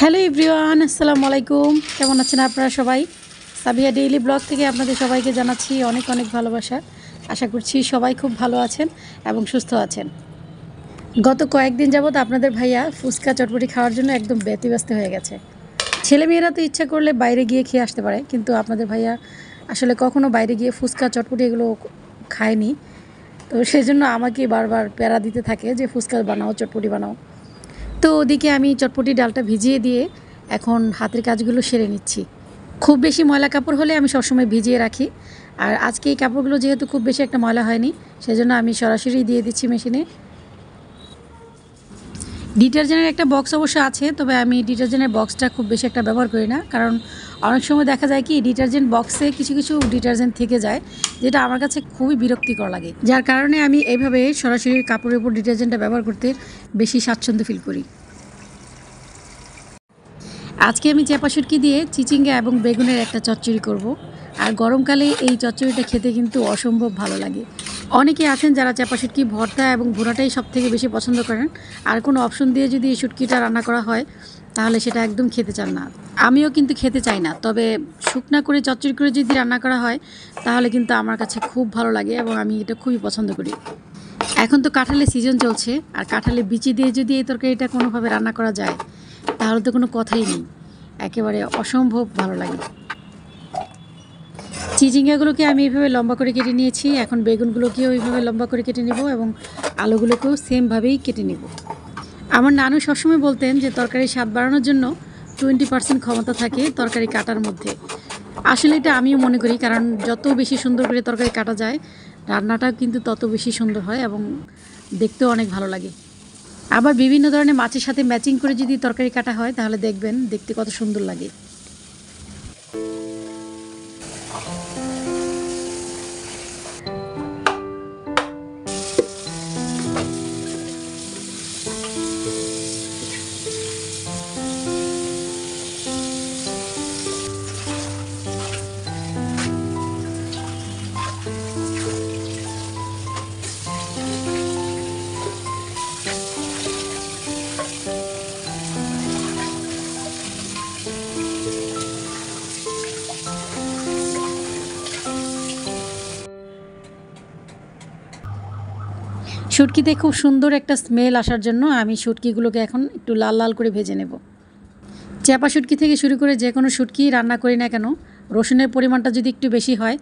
Hello everyone, আসসালামু আলাইকুম। কেমন আছেন আপনারা সবাই? সাবিয়া ডেইলি ব্লগ থেকে আপনাদের সবাইকে জানাচ্ছি অনেক অনেক ভালোবাসা। আশা করছি সবাই খুব ভালো আছেন এবং সুস্থ আছেন। গত কয়েকদিন যাবৎ আপনাদের ভাইয়া ফুচকা চটপটি খাওয়ার জন্য একদম ব্যতিব্যস্ত হয়ে গেছে। ছেলেমেয়েরা তো ইচ্ছা করলে বাইরে গিয়ে খেয়ে আসতে পারে, কিন্তু আপনাদের ভাইয়া আসলে কখনো বাইরে গিয়ে ফুচকা চটপটি এগুলো খায়নি। তো সেজন্য আমাকে বারবার প্যারা দিতে থাকে যে ফুচকা বানাও, চটপটি বানাও। তো ওদিকে আমি চটপটি ডালটা ভিজিয়ে দিয়ে এখন হাতের কাজগুলো সেরে নিচ্ছি। খুব বেশি ময়লা কাপড় হলে আমি সবসময় ভিজিয়ে রাখি, আর আজকে এই কাপড়গুলো যেহেতু খুব বেশি একটা ময়লা হয়নি, সেজন্য আমি সরাসরি দিয়ে দিচ্ছি মেশিনে। ডিটারজেন্টের একটা বক্স অবশ্য আছে, তবে আমি ডিটারজেন্টের বক্সটা খুব বেশি একটা ব্যবহার করি না, কারণ অনেক সময় দেখা যায় কি ডিটারজেন্ট বক্সে কিছু কিছু ডিটারজেন্ট থেকে যায়, যেটা আমার কাছে খুবই বিরক্তিকর লাগে। যার কারণে আমি এইভাবে সরাসরি কাপড়ের উপর ডিটারজেন্টটা ব্যবহার করতে বেশি স্বাচ্ছন্দ্য ফিল করি। আজকে আমি চাপা শুটকি দিয়ে চিচিঙ্গা এবং বেগুনের একটা চচ্চড়ি করব। আর গরমকালে এই চচ্চড়িটা খেতে কিন্তু অসম্ভব ভালো লাগে। অনেকে আছেন যারা চাপা শুটকি ভর্তা এবং ভুনাটাই সবথেকে বেশি পছন্দ করেন, আর কোনো অপশন দিয়ে যদি এই শুটকিটা রান্না করা হয় তাহলে সেটা একদম খেতে চান না। আমিও কিন্তু খেতে চাই না, তবে শুকনা করে চচ্চড়ি করে যদি রান্না করা হয় তাহলে কিন্তু আমার কাছে খুব ভালো লাগে এবং আমি এটা খুবই পছন্দ করি। এখন তো কাঁঠালের সিজন চলছে, আর কাঁঠালের বিচি দিয়ে যদি এই তরকারিটা কোনোভাবে রান্না করা যায় তাহলে তো কোনো কথাই নেই, একেবারে অসম্ভব ভালো লাগে। চিচিঙ্গাগুলোকে আমি এইভাবে লম্বা করে কেটে নিয়েছি। এখন বেগুনগুলোকেও ওইভাবে লম্বা করে কেটে নেব এবং আলুগুলোকেও সেমভাবেই কেটে নেব। আমার নানু সবসময় বলতেন যে তরকারি স্বাদ বাড়ানোর জন্য 20% ক্ষমতা থাকে তরকারি কাটার মধ্যে। আসলে এটা আমিও মনে করি, কারণ যত বেশি সুন্দর করে তরকারি কাটা যায় রান্নাটাও কিন্তু তত বেশি সুন্দর হয় এবং দেখতেও অনেক ভালো লাগে। আবার বিভিন্ন ধরনের মাছের সাথে ম্যাচিং করে যদি তরকারি কাটা হয় তাহলে দেখবেন দেখতে কত সুন্দর লাগে। শুটকিতে খুব সুন্দর একটা স্মেল আসার জন্য আমি শুটকিগুলোকে এখন একটু লাল লাল করে ভেজে নেব। চাপা শুটকি থেকে শুরু করে যে কোনো শুটকি রান্না করি না কেন, রসুনের পরিমাণটা যদি একটু বেশি হয়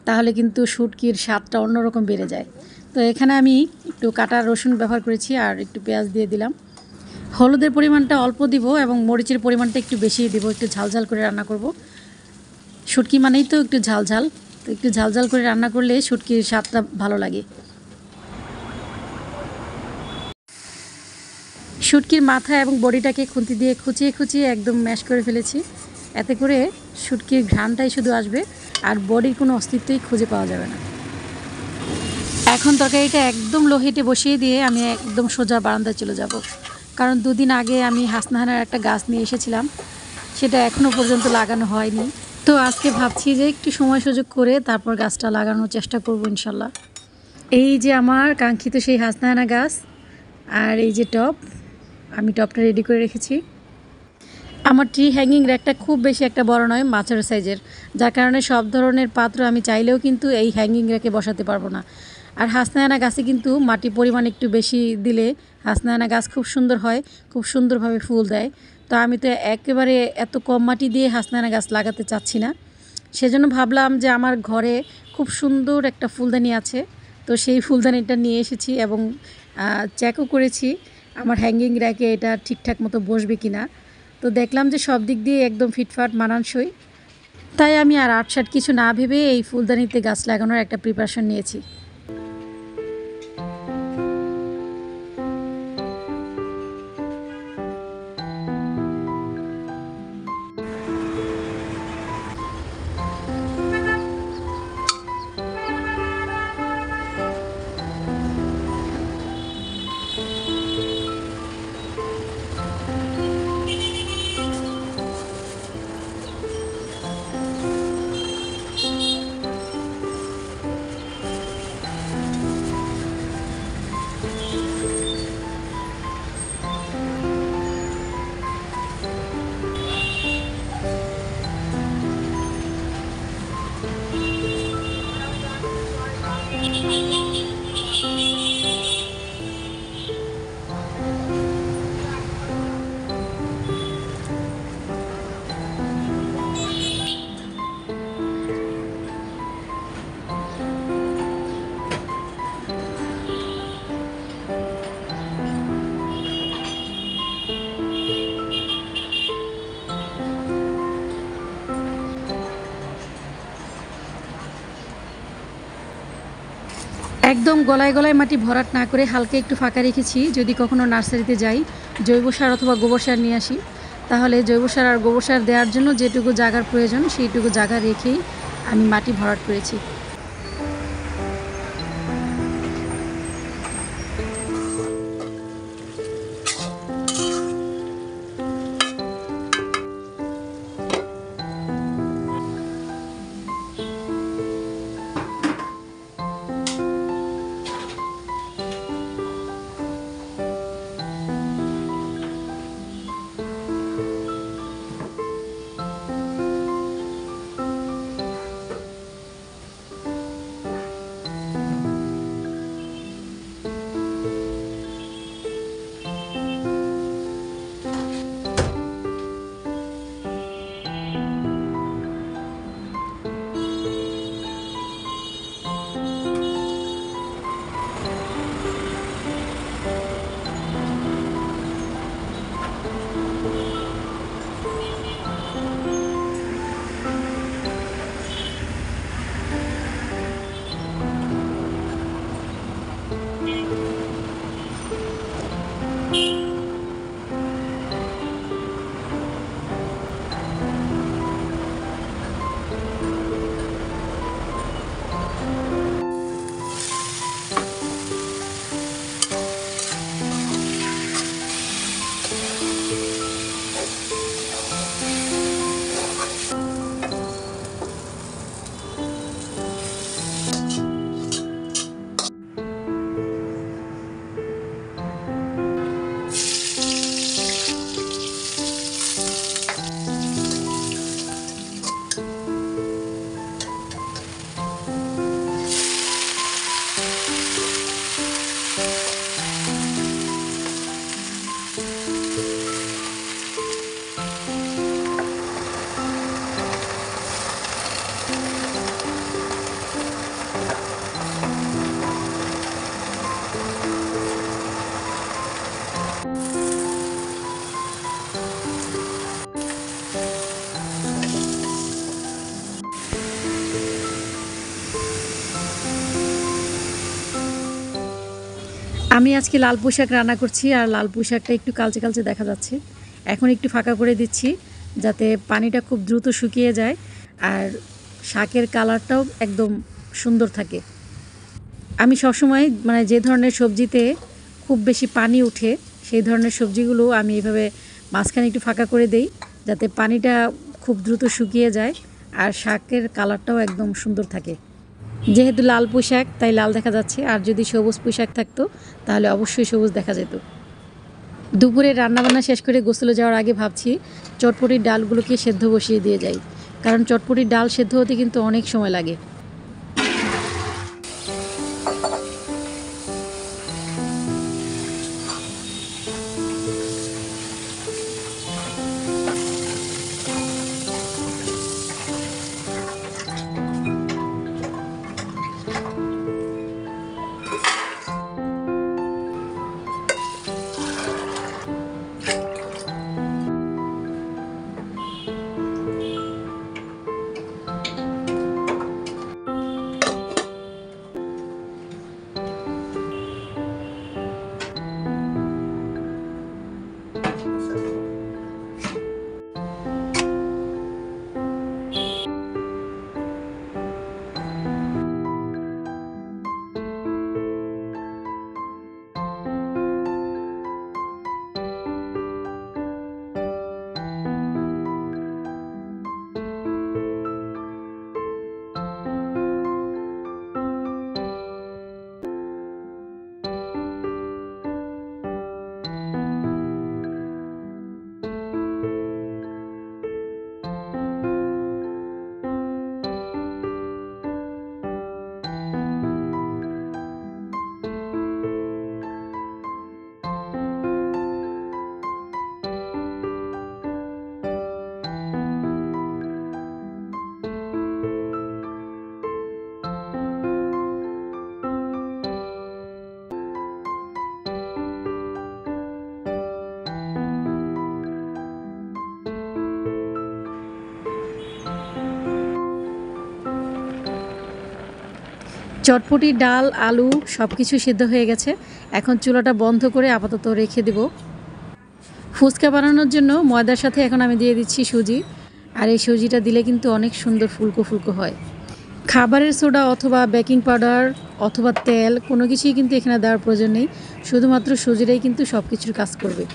তাহলে কিন্তু শুটকির স্বাদটা অন্যরকম বেড়ে যায়। তো এখানে আমি একটু কাটা রসুন ব্যবহার করেছি আর একটু পেঁয়াজ দিয়ে দিলাম। হলুদের পরিমাণটা অল্প দিব এবং মরিচের পরিমাণটা একটু বেশি দিব, একটু ঝালঝাল করে রান্না করব। শুটকি মানেই তো একটু ঝালঝাল, তো একটু ঝালঝাল করে রান্না করলে শুটকির স্বাদটা ভালো লাগে। শুটকির মাথা এবং বডিটাকে খুন্তি দিয়ে খুঁচিয়ে খুঁচিয়ে একদম ম্যাশ করে ফেলেছি। এতে করে শুটকির ঘ্রাণটাই শুধু আসবে আর বডির কোনো অস্তিত্বই খুঁজে পাওয়া যাবে না। এখন তরকারিটা একদম লো হিটে বসিয়ে দিয়ে আমি একদম সোজা বারান্দায় চলে যাব, কারণ দুদিন আগে আমি হাসনাহানার একটা গাছ নিয়ে এসেছিলাম, সেটা এখনও পর্যন্ত লাগানো হয়নি। তো আজকে ভাবছি যে একটু সময় সুযোগ করে তারপর গাছটা লাগানোর চেষ্টা করব ইনশাল্লাহ। এই যে আমার কাঙ্ক্ষিত সেই হাসনাহানা গাছ, আর এই যে টব, আমি টবটা রেডি করে রেখেছি। আমার ট্রি হ্যাঙ্গিং র্যাকটা খুব বেশি একটা বড় নয়, মাঝারি সাইজের, যার কারণে সব ধরনের পাত্র আমি চাইলেও কিন্তু এই হ্যাঙ্গিং র্যাকে বসাতে পারবো না। আর হাসনাহানা গাছে কিন্তু মাটি পরিমাণ একটু বেশি দিলে হাসনাহানা গাছ খুব সুন্দর হয়, খুব সুন্দরভাবে ফুল দেয়। তো আমি তো একেবারে এত কম মাটি দিয়ে হাসনাহানা গাছ লাগাতে চাচ্ছি না, সেজন্য ভাবলাম যে আমার ঘরে খুব সুন্দর একটা ফুলদানি আছে, তো সেই ফুলদানিটা নিয়ে এসেছি এবং চেকও করেছি আমার হ্যাঙ্গিং র্যাকে এটা ঠিকঠাক মতো বসবে কিনা। তো দেখলাম যে সব দিক দিয়ে একদম ফিটফাট মানানসই, তাই আমি আর আটসাট কিছু না ভেবে এই ফুলদানিতে গাছ লাগানোর একটা প্রিপারেশন নিয়েছি। একদম গলায় গলায় মাটি ভরাট না করে হালকা একটু ফাঁকা রেখেছি, যদি কখনো নার্সারিতে যাই জৈব সার অথবা গোবর সার নিয়ে আসি, তাহলে জৈব সার আর গোবর সার দেওয়ার জন্য যেটুকু জায়গার প্রয়োজন সেইটুকু জায়গা রেখেই আমি মাটি ভরাট করেছি। আমি আজকে লাল পুঁই শাক রান্না করছি, আর লাল পুঁই শাকটা একটু কালচে কালচে দেখা যাচ্ছে। এখন একটু ফাঁকা করে দিচ্ছি যাতে পানিটা খুব দ্রুত শুকিয়ে যায় আর শাকের কালারটাও একদম সুন্দর থাকে। আমি সবসময় মানে যে ধরনের সবজিতে খুব বেশি পানি উঠে সেই ধরনের সবজিগুলো আমি এইভাবে মাঝখানে একটু ফাঁকা করে দেই যাতে পানিটা খুব দ্রুত শুকিয়ে যায় আর শাকের কালারটাও একদম সুন্দর থাকে। যেহেতু লাল পুঁই শাক তাই লাল দেখা যাচ্ছে, আর যদি সবুজ পুঁই শাক থাকতো তাহলে অবশ্যই সবুজ দেখা যেত। দুপুরে রান্নাবান্না শেষ করে গোসলে যাওয়ার আগে ভাবছি চটপটির ডালগুলোকে সেদ্ধ বসিয়ে দিয়ে যাই, কারণ চটপটির ডাল সেদ্ধ হতে কিন্তু অনেক সময় লাগে। চটপটি, ডাল, আলু সব কিছু সিদ্ধ হয়ে গেছে। এখন চুলাটা বন্ধ করে আপাতত রেখে দেব। ফুচকা বানানোর জন্য ময়দার সাথে এখন আমি দিয়ে দিচ্ছি সুজি। আর এই সুজিটা দিলে কিন্তু অনেক সুন্দর ফুলকো ফুলকো হয়। খাবারের সোডা অথবা বেকিং পাউডার অথবা তেল কোনো কিছুই কিন্তু এখানে দেওয়ার প্রয়োজন নেই, শুধুমাত্র সুজিটাই কিন্তু সব কিছুর কাজ করবে।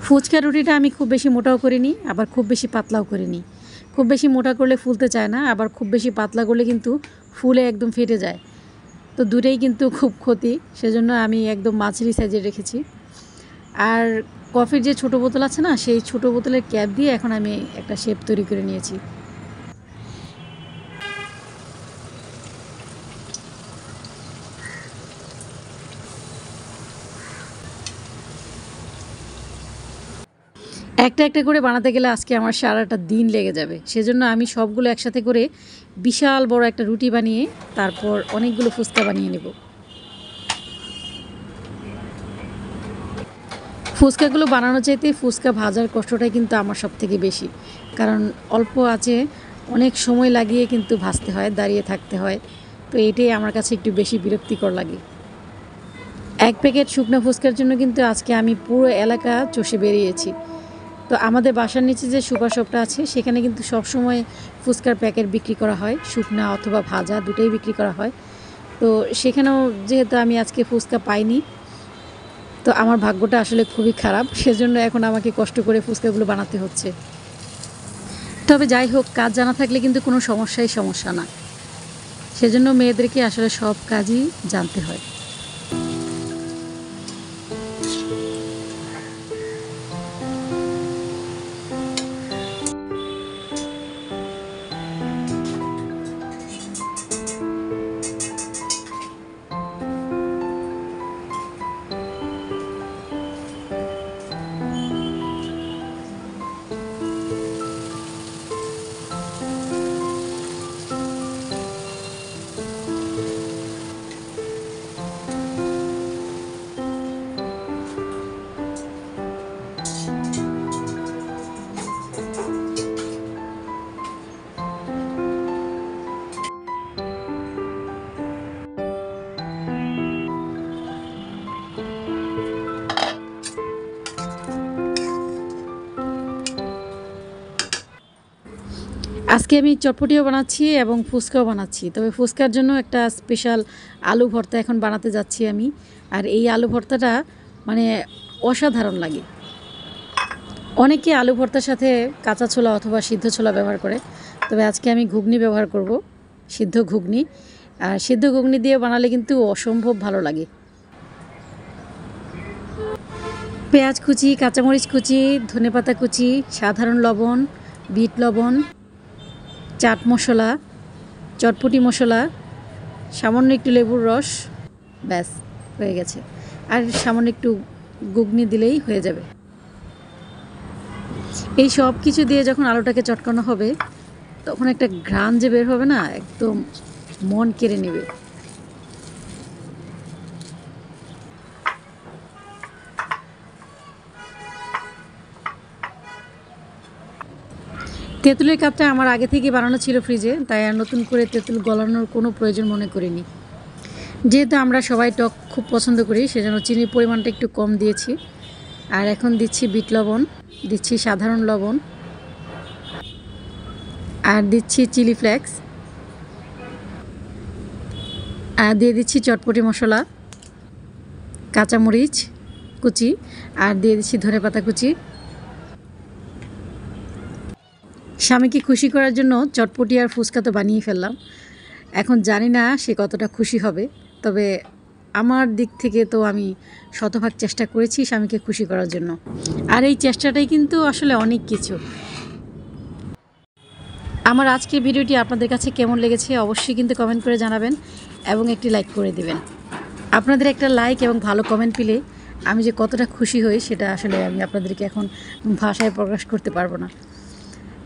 ফুচকা রুটিটা আমি খুব বেশি মোটাও করিনি, আবার খুব বেশি পাতলাও করিনি। খুব বেশি মোটা করলে ফুলতে চায় না, আবার খুব বেশি পাতলা করলে কিন্তু ফুলে একদম ফেটে যায়। তো দুটোই কিন্তু খুব ক্ষতি, সেজন্য আমি একদম মাঝারি সাইজের রেখেছি। আর কফির যে ছোটো বোতল আছে না, সেই ছোটো বোতলের ক্যাপ দিয়ে এখন আমি একটা শেপ তৈরি করে নিয়েছি। একটা একটা করে বানাতে গেলে আজকে আমার সারাটা দিন লেগে যাবে, সেজন্য আমি সবগুলো একসাথে করে বিশাল বড় একটা রুটি বানিয়ে তারপর অনেকগুলো ফুচকা বানিয়ে নেব। ফুচকাগুলো বানানো চাইতে ফুচকা ভাজার কষ্টটাই কিন্তু আমার সব থেকে বেশি, কারণ অল্প আঁচে অনেক সময় লাগিয়ে কিন্তু ভাজতে হয়, দাঁড়িয়ে থাকতে হয়। তো এটাই আমার কাছে একটু বেশি বিরক্তিকর লাগে। এক প্যাকেট শুকনো ফুচকার জন্য কিন্তু আজকে আমি পুরো এলাকা চষে বেরিয়েছি। তো আমাদের বাসার নিচে যে সুপার শপটা আছে সেখানে কিন্তু সবসময় ফুচকার প্যাকেট বিক্রি করা হয়, শুকনা অথবা ভাজা দুটোই বিক্রি করা হয়। তো সেখানেও যেহেতু আমি আজকে ফুচকা পাইনি, তো আমার ভাগ্যটা আসলে খুবই খারাপ, সেজন্য এখন আমাকে কষ্ট করে ফুচকাগুলো বানাতে হচ্ছে। তবে যাই হোক, কাজ জানা থাকলে কিন্তু কোনো সমস্যা না, সেজন্য মেয়েদেরকে আসলে সব কাজই জানতে হয়। আজকে আমি চটপটিও বানাচ্ছি এবং ফুচকাও বানাচ্ছি, তবে ফুচকার জন্য একটা স্পেশাল আলু ভর্তা এখন বানাতে যাচ্ছি আমি। আর এই আলু ভর্তাটা মানে অসাধারণ লাগে। অনেকে আলু ভর্তার সাথে কাঁচা ছোলা অথবা সিদ্ধ ছোলা ব্যবহার করে, তবে আজকে আমি ঘুগনি ব্যবহার করব, সিদ্ধ ঘুগনি। আর সিদ্ধ ঘুগনি দিয়ে বানালে কিন্তু অসম্ভব ভালো লাগে। পেঁয়াজ কুচি, কাঁচামরিচ কুচি, ধনেপাতা কুচি, সাধারণ লবণ, বিট লবণ, চাট মশলা, চটপটি মশলা, সামান্য একটু লেবুর রস, ব্যাস হয়ে গেছে। আর সামান্য একটু ঘুগনি দিলেই হয়ে যাবে। এই সব কিছু দিয়ে যখন আলুটাকে চটকানো হবে তখন একটা ঘ্রাণ যে বের হবে না, একদম মন কেড়ে নেবে। তেঁতুলের কাপটা আমার আগে থেকে বানানো ছিল ফ্রিজে, তাই আর নতুন করে তেঁতুল গলানোর কোনো প্রয়োজন মনে করিনি। যেহেতু আমরা সবাই টক খুব পছন্দ করি, সেজন্য চিনির পরিমাণটা একটু কম দিয়েছি। আর এখন দিচ্ছি বিট লবণ, দিচ্ছি সাধারণ লবণ, আর দিচ্ছি চিলি ফ্লেক্স, আর দিয়ে দিচ্ছি চটপটি মশলা, কাঁচামরিচ কুচি, আর দিয়ে দিচ্ছি ধনেপাতা কুচি। স্বামীকে খুশি করার জন্য চটপটি আর ফুচকা তো বানিয়ে ফেললাম। এখন জানি না সে কতটা খুশি হবে, তবে আমার দিক থেকে তো আমি শতভাগ চেষ্টা করেছি স্বামীকে খুশি করার জন্য। আর এই চেষ্টাটাই কিন্তু আসলে অনেক কিছু। আমার আজকের ভিডিওটি আপনাদের কাছে কেমন লেগেছে অবশ্যই কিন্তু কমেন্ট করে জানাবেন এবং একটি লাইক করে দিবেন। আপনাদের একটা লাইক এবং ভালো কমেন্ট পেলে আমি যে কতটা খুশি হই সেটা আসলে আমি আপনাদেরকে এখন ভাষায় প্রকাশ করতে পারবো না।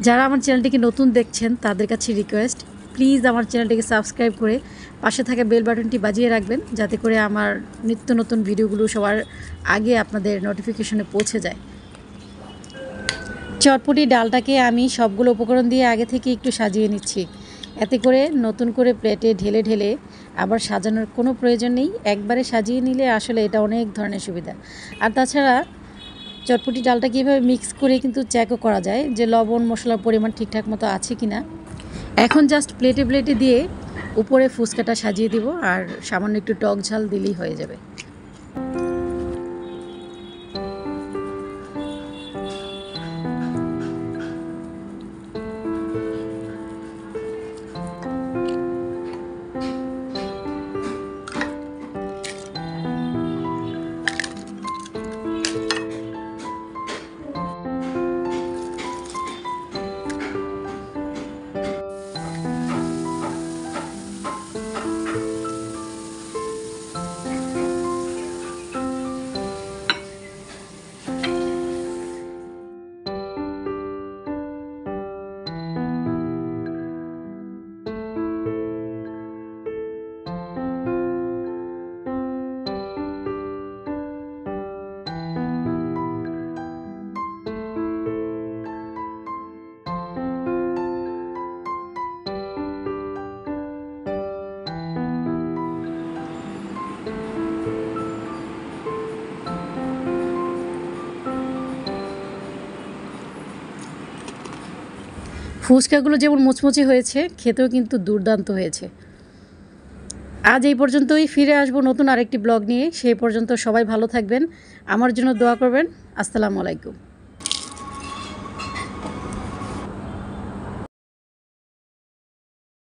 যারা আমার চ্যানেলটিকে নতুন দেখছেন তাদের কাছে রিকোয়েস্ট, প্লিজ আমার চ্যানেলটিকে সাবস্ক্রাইব করে পাশে থাকা বেল বাটনটি বাজিয়ে রাখবেন, যাতে করে আমার নিত্য নতুন ভিডিওগুলো সবার আগে আপনাদের নোটিফিকেশনে পৌঁছে যায়। চটপটি ডালটাকে আমি সবগুলো উপকরণ দিয়ে আগে থেকে একটু সাজিয়ে নিচ্ছি, এতে করে নতুন করে প্লেটে ঢেলে ঢেলে আবার সাজানোর কোনো প্রয়োজন নেই। একবারে সাজিয়ে নিলে আসলে এটা অনেক ধরনের সুবিধা। আর তাছাড়া চটপটি ডালটা কীভাবে মিক্স করে কিন্তু চেকও করা যায় যে লবণ মশলার পরিমাণ ঠিকঠাক মতো আছে কি না। এখন জাস্ট প্লেটে প্লেটে দিয়ে উপরে ফুচকাটা সাজিয়ে দিব আর সামান্য একটু টক ঝাল দিলেই হয়ে যাবে। ফুচকাগুলো যেমন মুচমুচে হয়েছে, খেতেও কিন্তু দুর্দান্ত হয়েছে। আজ এই পর্যন্তই, ফিরে আসবো নতুন আরেকটি ব্লগ নিয়ে। সেই পর্যন্ত সবাই ভালো থাকবেন, আমার জন্য দোয়া করবেন। আসসালামু আলাইকুম।